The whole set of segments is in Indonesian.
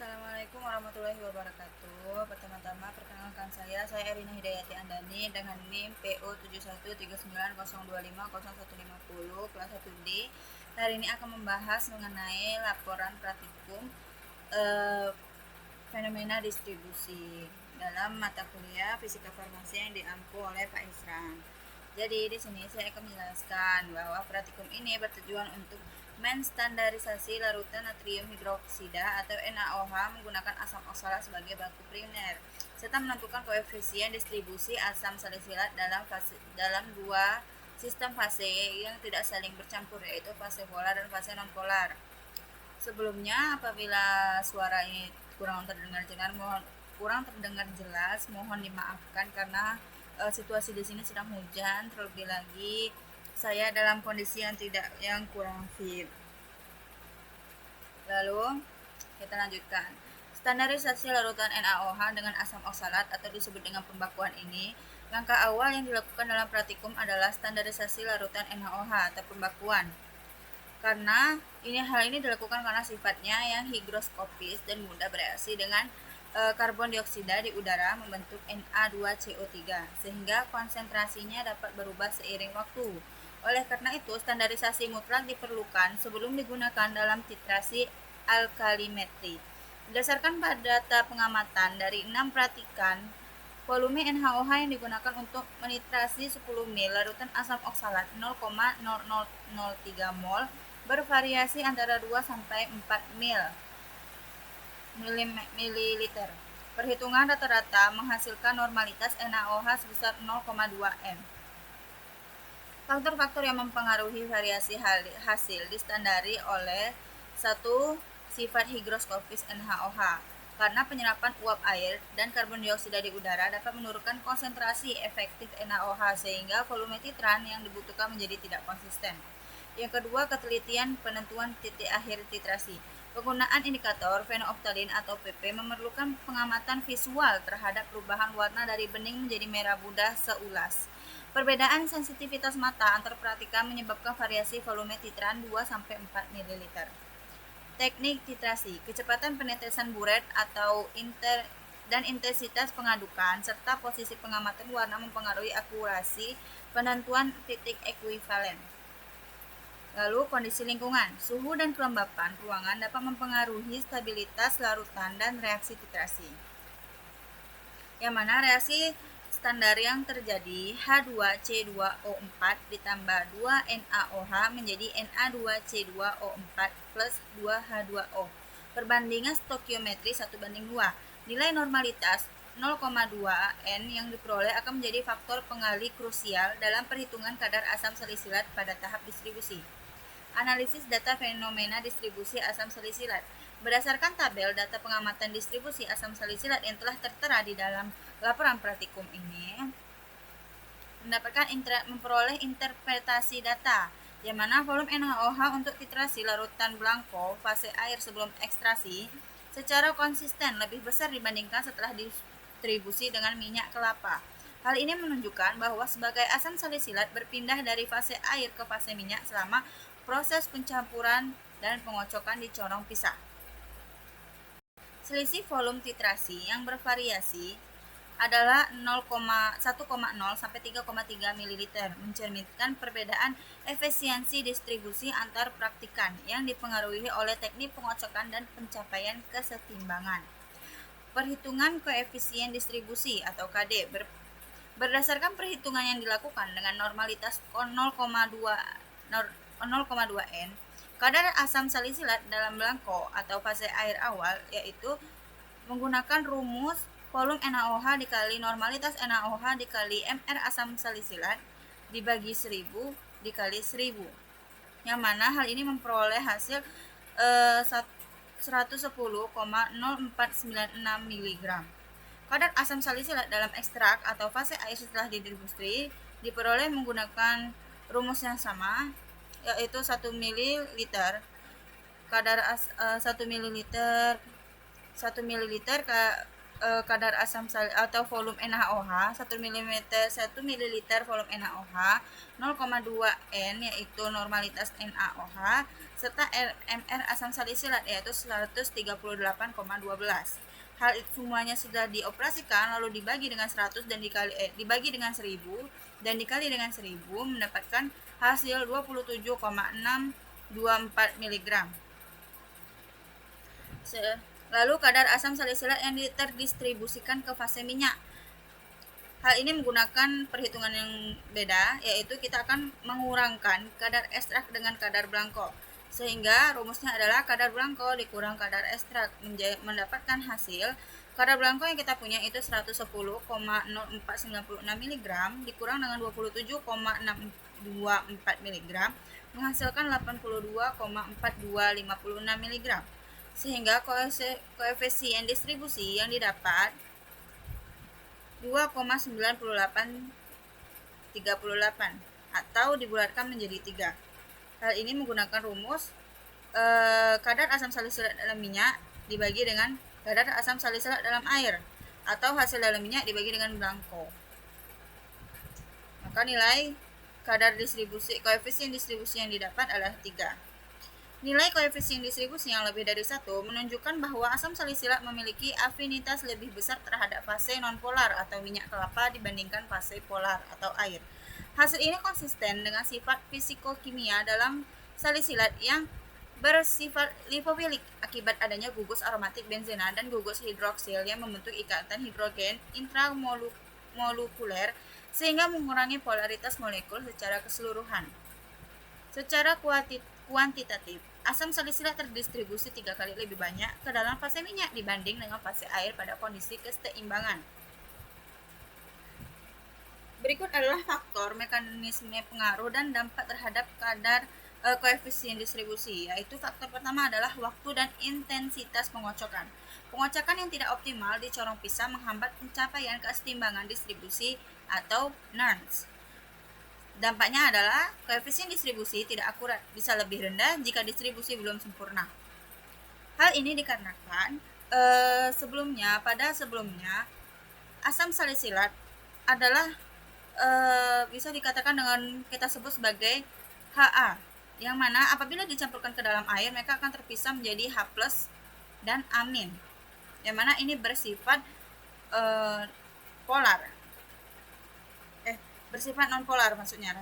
Assalamualaikum warahmatullahi wabarakatuh. Pertama-tama perkenalkan saya Erina Hidayati Andani dengan NIM PO 713902500150 kelas 1D. Hari ini akan membahas mengenai laporan praktikum fenomena distribusi dalam mata kuliah Fisika Farmasi yang diampu oleh Pak Isran. Jadi di sini saya akan menjelaskan bahwa praktikum ini bertujuan untuk menstandarisasi larutan natrium hidroksida atau NaOH menggunakan asam oksalat sebagai baku primer serta menentukan koefisien distribusi asam salisilat dalam dua sistem fase yang tidak saling bercampur, yaitu fase polar dan fase nonpolar. Sebelumnya, apabila suara ini kurang terdengar jelas, mohon dimaafkan karena situasi di sini sedang hujan, terlebih lagi saya dalam kondisi yang kurang fit. Lalu kita lanjutkan. Standarisasi larutan NaOH dengan asam oksalat atau disebut dengan pembakuan ini, langkah awal yang dilakukan dalam praktikum adalah standarisasi larutan NaOH atau pembakuan. Karena hal ini dilakukan karena sifatnya yang higroskopis dan mudah bereaksi dengan karbon dioksida di udara membentuk Na2CO3 sehingga konsentrasinya dapat berubah seiring waktu. Oleh karena itu, standarisasi mutlak diperlukan sebelum digunakan dalam titrasi alkalimetri. Berdasarkan pada data pengamatan dari 6 praktikan, volume NaOH yang digunakan untuk menitrasi 10 ml larutan asam oksalat 0,0003 mol bervariasi antara 2 sampai 4 ml. Perhitungan rata-rata menghasilkan normalitas NaOH sebesar 0,2 m. Faktor-faktor yang mempengaruhi variasi hasil distandari oleh 1. Sifat higroskopis NaOH. Karena penyerapan uap air dan karbon dioksida di udara dapat menurunkan konsentrasi efektif NaOH sehingga volume titran yang dibutuhkan menjadi tidak konsisten. Yang kedua, ketelitian penentuan titik akhir titrasi. Penggunaan indikator fenolftalin atau PP memerlukan pengamatan visual terhadap perubahan warna dari bening menjadi merah muda seulas. Perbedaan sensitivitas mata antar praktikan menyebabkan variasi volume titran 2-4 ml. Teknik titrasi, kecepatan penetesan buret atau dan intensitas pengadukan serta posisi pengamatan warna mempengaruhi akurasi penentuan titik ekuivalen. Lalu kondisi lingkungan, suhu dan kelembapan ruangan dapat mempengaruhi stabilitas larutan dan reaksi titrasi. Yang mana reaksi standar yang terjadi H2C2O4 ditambah 2 NaOH menjadi Na2C2O4 plus 2H2O. Perbandingan stokiometri 1:2. Nilai normalitas 0,2 N yang diperoleh akan menjadi faktor pengali krusial dalam perhitungan kadar asam salisilat pada tahap distribusi. Analisis data fenomena distribusi asam salisilat. Berdasarkan tabel data pengamatan distribusi asam salisilat yang telah tertera di dalam laporan praktikum ini, memperoleh interpretasi data, yang mana volume NaOH untuk titrasi larutan blanko fase air sebelum ekstrasi secara konsisten lebih besar dibandingkan setelah distribusi dengan minyak kelapa. Hal ini menunjukkan bahwa sebagai asam salisilat berpindah dari fase air ke fase minyak selama proses pencampuran dan pengocokan di corong pisah. Selisih volume titrasi yang bervariasi adalah 1,0 sampai 3,3 ml, mencerminkan perbedaan efisiensi distribusi antar praktikan yang dipengaruhi oleh teknik pengocokan dan pencapaian kesetimbangan. Perhitungan koefisien distribusi atau KD berdasarkan perhitungan yang dilakukan dengan normalitas 0,2 N, kadar asam salisilat dalam blanko atau fase air awal yaitu menggunakan rumus volume NaOH dikali normalitas NaOH dikali mR asam salisilat dibagi 1000 dikali 1000, yang mana hal ini memperoleh hasil 110,0496 mg. Kadar asam salisilat dalam ekstrak atau fase air setelah didistribusi diperoleh menggunakan rumus yang sama, yaitu 1 ml kadar 1 ml kadar asam salisilat atau volume NaOH 1 ml 1 ml volume NaOH 0,2 N yaitu normalitas NaOH serta mR asam salisilat yaitu 138,12. Hal itu semuanya sudah dioperasikan lalu dibagi dengan 100 dan dibagi dengan 1000 dan dikali dengan 1000 mendapatkan hasil 27,624 mg. Lalu kadar asam salisilat yang terdistribusikan ke fase minyak. Hal ini menggunakan perhitungan yang beda, yaitu kita akan mengurangkan kadar ekstrak dengan kadar blanko. Sehingga rumusnya adalah kadar blanko dikurang kadar ekstrak mendapatkan hasil kadar blanko yang kita punya itu 110,0496 mg dikurang dengan 27,624 mg menghasilkan 82,4256 mg. Sehingga koefisien distribusi yang didapat 2,9838 atau dibulatkan menjadi 3. Hal ini menggunakan rumus kadar asam salisilat dalam minyak dibagi dengan kadar asam salisilat dalam air atau hasil dalam minyak dibagi dengan blanko. Maka nilai kadar koefisien distribusi yang didapat adalah 3. Nilai koefisien distribusi yang lebih dari 1 menunjukkan bahwa asam salisilat memiliki afinitas lebih besar terhadap fase nonpolar atau minyak kelapa dibandingkan fase polar atau air. Hasil ini konsisten dengan sifat fisikokimia dalam salisilat yang bersifat lipofilik akibat adanya gugus aromatik benzena dan gugus hidroksil yang membentuk ikatan hidrogen intramolekuler sehingga mengurangi polaritas molekul secara keseluruhan. Secara kuantitatif, asam salisilat terdistribusi 3 kali lebih banyak ke dalam fase minyak dibanding dengan fase air pada kondisi keseimbangan. Berikut adalah faktor, mekanisme pengaruh dan dampak terhadap kadar koefisien distribusi, yaitu faktor pertama adalah waktu dan intensitas pengocokan. Pengocokan yang tidak optimal di corong pisah menghambat pencapaian keseimbangan distribusi atau NERNS. Dampaknya adalah koefisien distribusi tidak akurat, bisa lebih rendah jika distribusi belum sempurna. Hal ini dikarenakan pada sebelumnya asam salisilat adalah bisa dikatakan dengan kita sebut sebagai Ha, yang mana apabila dicampurkan ke dalam air maka akan terpisah menjadi H+ dan amin, yang mana ini bersifat bersifat nonpolar maksudnya.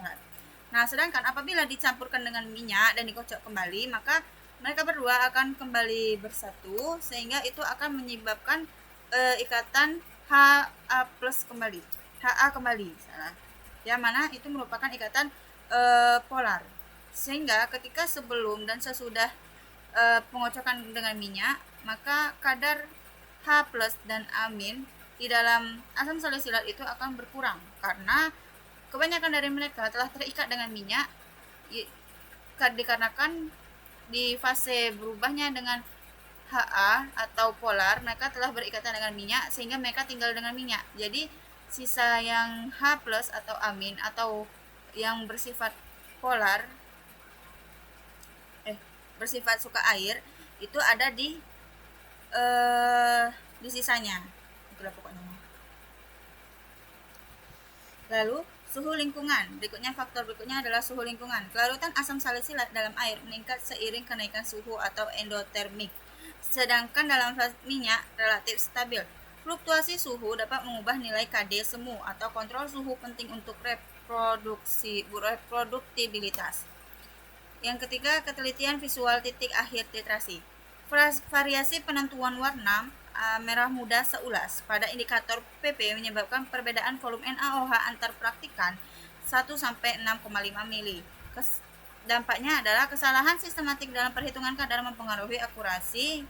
Nah, sedangkan apabila dicampurkan dengan minyak dan dikocok kembali, maka mereka berdua akan kembali bersatu sehingga itu akan menyebabkan ikatan Ha+ kembali, Ha kembali, yang mana itu merupakan ikatan polar. Sehingga ketika sebelum dan sesudah pengocokan dengan minyak, maka kadar H+ dan amin di dalam asam salisilat itu akan berkurang karena kebanyakan dari mereka telah terikat dengan minyak dikarenakan di fase berubahnya dengan Ha atau polar, mereka telah berikatan dengan minyak sehingga mereka tinggal dengan minyak. Jadi sisa yang H+ atau amin atau yang bersifat polar bersifat suka air itu ada di sisanya. Itulah pokoknya. Lalu suhu lingkungan. Faktor berikutnya adalah suhu lingkungan. Kelarutan asam salisilat dalam air meningkat seiring kenaikan suhu atau endotermik. Sedangkan dalam minyak relatif stabil. Fluktuasi suhu dapat mengubah nilai KD semu atau kontrol suhu penting untuk reproduktabilitas. Yang ketiga, ketelitian visual titik akhir titrasi. Variasi penentuan warna merah muda seulas pada indikator PP menyebabkan perbedaan volume NaOH antar praktikan 1 sampai 6,5 mili. Dampaknya adalah kesalahan sistematik dalam perhitungan kadar mempengaruhi akurasi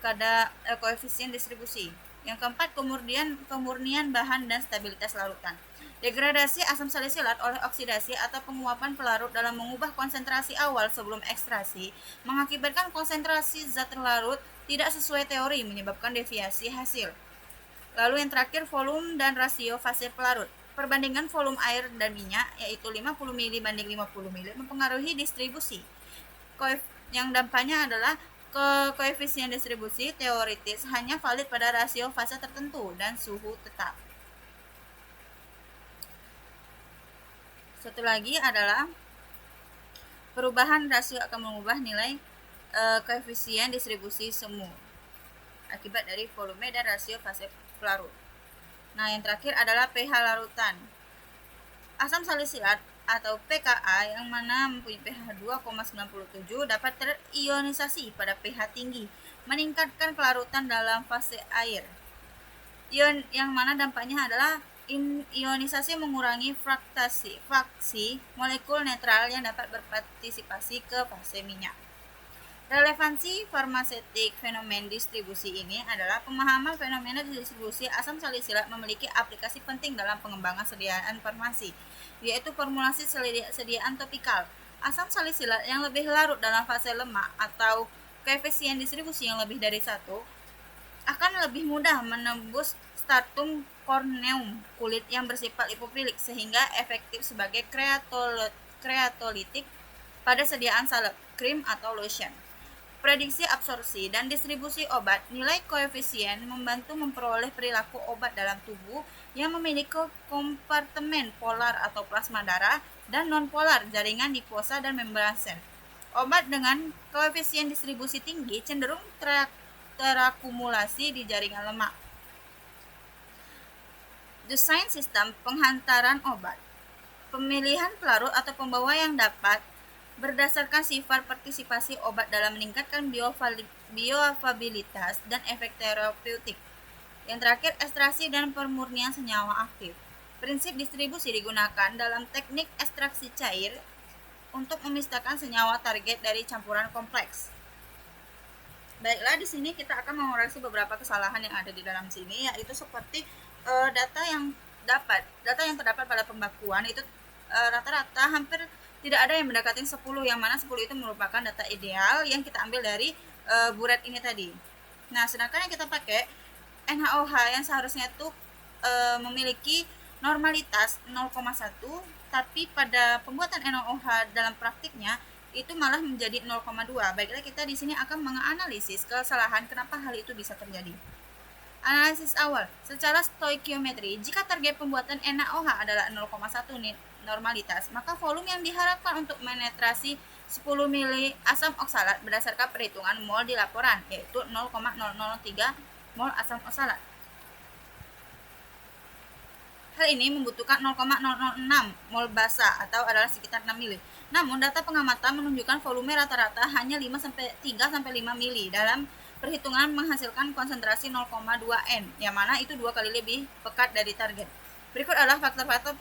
kadar koefisien distribusi. Yang keempat, kemurnian bahan dan stabilitas larutan. Degradasi asam salisilat oleh oksidasi atau penguapan pelarut dalam mengubah konsentrasi awal sebelum ekstraksi mengakibatkan konsentrasi zat terlarut tidak sesuai teori menyebabkan deviasi hasil. Lalu yang terakhir, volume dan rasio fase pelarut. Perbandingan volume air dan minyak yaitu 50 mili banding 50 mili mempengaruhi distribusi. Yang dampaknya adalah Koefisien distribusi teoritis hanya valid pada rasio fase tertentu dan suhu tetap. Satu lagi adalah perubahan rasio akan mengubah nilai koefisien distribusi semu akibat dari volume dan rasio fase pelarut. Nah, yang terakhir adalah pH larutan. Asam salisilat atau pKa yang mana mempunyai pH 2,97 dapat terionisasi pada pH tinggi, meningkatkan kelarutan dalam fase air. Ion yang mana dampaknya adalah ionisasi mengurangi fraksi molekul netral yang dapat berpartisipasi ke fase minyak. Relevansi farmaseutik fenomen distribusi ini adalah pemahaman fenomena distribusi asam salisilat memiliki aplikasi penting dalam pengembangan sediaan farmasi, yaitu formulasi sediaan topikal. Asam salisilat yang lebih larut dalam fase lemak atau koefisien distribusi yang lebih dari 1 akan lebih mudah menembus stratum corneum kulit yang bersifat lipofilik sehingga efektif sebagai kreatolitik pada sediaan salep, krim atau lotion. Prediksi absorpsi dan distribusi obat, nilai koefisien membantu memperoleh perilaku obat dalam tubuh yang memiliki kompartemen polar atau plasma darah dan non-polar jaringan diposa dan membran sel. Obat dengan koefisien distribusi tinggi cenderung terakumulasi di jaringan lemak. Desain sistem penghantaran obat. Pemilihan pelarut atau pembawa yang dapat berdasarkan sifat partisipasi obat dalam meningkatkan bioavailabilitas dan efek terapeutik. Yang terakhir, ekstraksi dan pemurnian senyawa aktif. Prinsip distribusi digunakan dalam teknik ekstraksi cair untuk memisahkan senyawa target dari campuran kompleks. Baiklah, di sini kita akan mengoreksi beberapa kesalahan yang ada di dalam sini, yaitu seperti data yang terdapat pada pembakuan itu rata-rata hampir tidak ada yang mendekati 10, yang mana 10 itu merupakan data ideal yang kita ambil dari buret ini tadi. Nah, sedangkan yang kita pakai NaOH yang seharusnya itu memiliki normalitas 0,1, tapi pada pembuatan NaOH dalam praktiknya itu malah menjadi 0,2. Baiklah, kita di sini akan menganalisis kesalahan kenapa hal itu bisa terjadi. Analisis awal, secara stoikiometri, jika target pembuatan NaOH adalah 0,1 normalitas, maka volume yang diharapkan untuk menetrasi 10 mili asam oksalat berdasarkan perhitungan mol di laporan, yaitu 0,003 mol asam oksalat. Hal ini membutuhkan 0,006 mol basa atau adalah sekitar 6 mili. Namun, data pengamatan menunjukkan volume rata-rata hanya 3-5 mili dalam perhitungan menghasilkan konsentrasi 0,2 N, yang mana itu 2 kali lebih pekat dari target. Berikut adalah faktor-faktor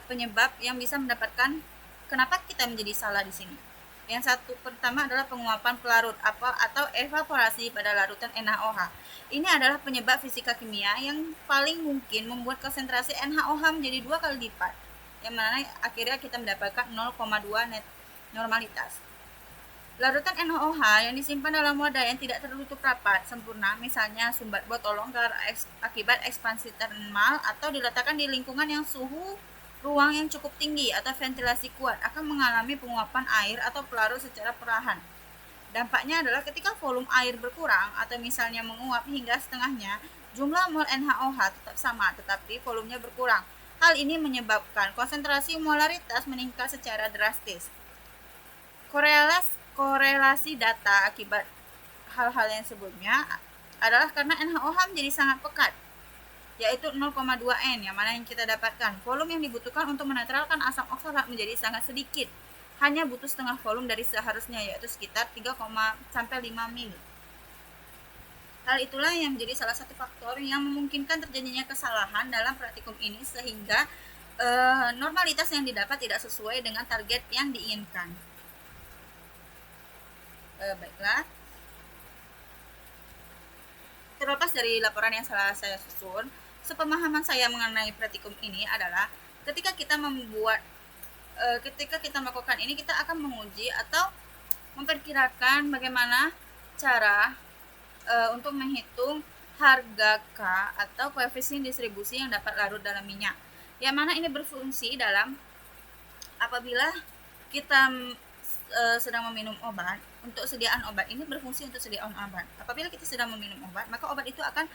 penyebab yang bisa mendapatkan kenapa kita menjadi salah di sini. Yang satu pertama adalah penguapan pelarut atau evaporasi pada larutan NaOH. Ini adalah penyebab fisika kimia yang paling mungkin membuat konsentrasi NaOH menjadi 2 kali lipat, yang mana akhirnya kita mendapatkan 0,2 net normalitas. Larutan NaOH yang disimpan dalam wadah yang tidak tertutup rapat sempurna, misalnya sumbat botolong akibat ekspansi termal atau diletakkan di lingkungan yang suhu ruang yang cukup tinggi atau ventilasi kuat, akan mengalami penguapan air atau pelarut secara perlahan. Dampaknya adalah ketika volume air berkurang atau misalnya menguap hingga setengahnya, jumlah mol NaOH tetap sama tetapi volumenya berkurang. Hal ini menyebabkan konsentrasi molaritas meningkat secara drastis. Korelasi data akibat hal-hal yang sebelumnya adalah karena NaOH menjadi sangat pekat, yaitu 0,2 N, yang mana yang kita dapatkan. Volume yang dibutuhkan untuk menetralkan asam oksalat menjadi sangat sedikit, hanya butuh setengah volume dari seharusnya, yaitu sekitar 3,5 mili. Hal itulah yang menjadi salah satu faktor yang memungkinkan terjadinya kesalahan dalam praktikum ini, sehingga normalitas yang didapat tidak sesuai dengan target yang diinginkan. Baiklah, terlepas dari laporan yang salah saya susun, sepemahaman saya mengenai praktikum ini adalah ketika kita melakukan ini, kita akan menguji atau memperkirakan bagaimana cara untuk menghitung harga K atau koefisien distribusi yang dapat larut dalam minyak, yang mana ini berfungsi dalam apabila kita sedang meminum obat, untuk sediaan obat ini berfungsi untuk sediaan obat. Apabila kita sedang meminum obat, maka obat itu akan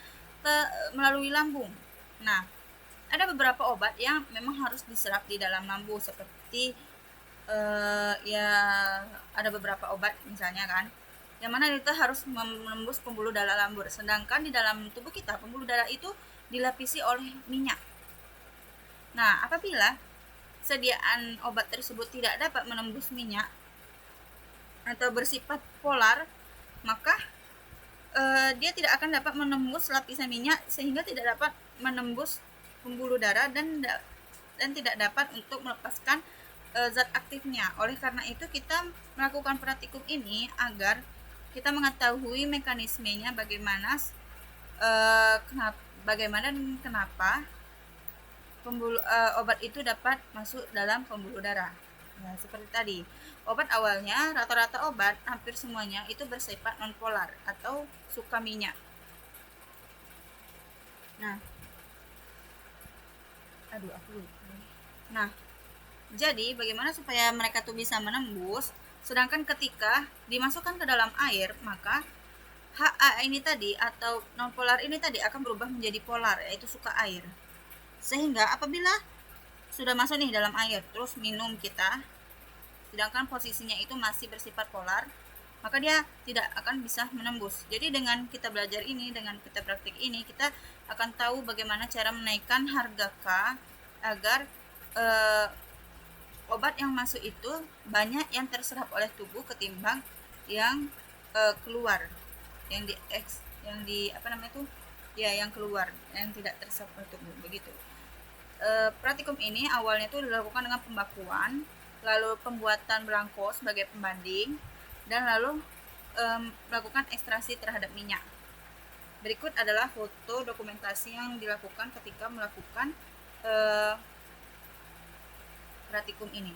melalui lambung. Nah, ada beberapa obat yang memang harus diserap di dalam lambung, seperti ya ada beberapa obat misalnya kan, yang mana kita harus menembus pembuluh darah lambung. Sedangkan di dalam tubuh kita pembuluh darah itu dilapisi oleh minyak. Nah, apabila sediaan obat tersebut tidak dapat menembus minyak atau bersifat polar, maka dia tidak akan dapat menembus lapisan minyak, sehingga tidak dapat menembus pembuluh darah dan tidak dapat untuk melepaskan zat aktifnya. Oleh karena itu kita melakukan praktikum ini agar kita mengetahui mekanismenya bagaimana dan kenapa obat itu dapat masuk dalam pembuluh darah. Nah, seperti tadi, obat awalnya, rata-rata obat hampir semuanya itu bersifat nonpolar atau suka minyak. Nah, jadi bagaimana supaya mereka tuh bisa menembus? Sedangkan ketika dimasukkan ke dalam air, maka HA ini tadi atau nonpolar ini tadi akan berubah menjadi polar, yaitu suka air. Sehingga apabila sudah masuk nih dalam air, terus minum kita, sedangkan posisinya itu masih bersifat polar, maka dia tidak akan bisa menembus. Jadi dengan kita belajar ini, dengan kita praktik ini, kita akan tahu bagaimana cara menaikkan harga K agar obat yang masuk itu banyak yang terserap oleh tubuh ketimbang yang keluar, yang keluar, yang tidak terserap oleh tubuh, begitu. Praktikum ini awalnya itu dilakukan dengan pembakuan, lalu pembuatan belangko sebagai pembanding, dan lalu melakukan ekstraksi terhadap minyak. Berikut adalah foto dokumentasi yang dilakukan ketika melakukan praktikum ini.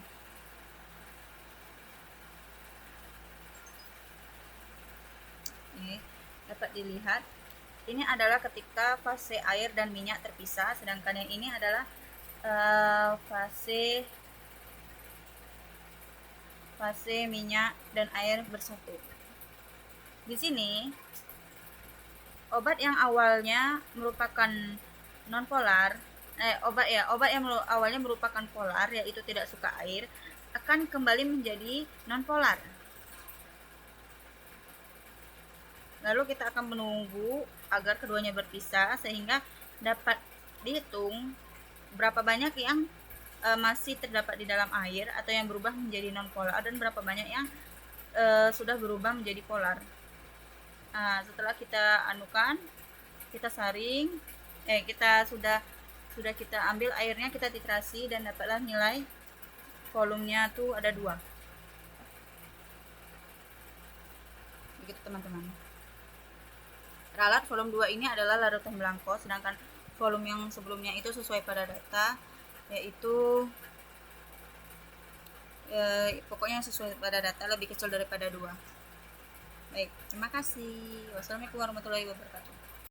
Ini dapat dilihat, ini adalah ketika fase air dan minyak terpisah, sedangkan yang ini adalah fase minyak dan air bersatu. Di sini obat yang awalnya merupakan nonpolar, obat yang awalnya merupakan polar, yaitu tidak suka air, akan kembali menjadi nonpolar. Lalu kita akan menunggu agar keduanya berpisah sehingga dapat dihitung berapa banyak yang masih terdapat di dalam air atau yang berubah menjadi non-polar, dan berapa banyak yang sudah berubah menjadi polar. Nah, setelah kita anukan, kita saring, kita sudah kita ambil airnya, kita titrasi, dan dapatlah nilai volumenya tuh ada 2. Begitu teman-teman. Ralat volume 2 ini adalah larutan belangko, sedangkan volume yang sebelumnya itu sesuai pada data, yaitu pokoknya sesuai pada data, lebih kecil daripada 2. Baik, terima kasih. Wassalamualaikum warahmatullahi wabarakatuh.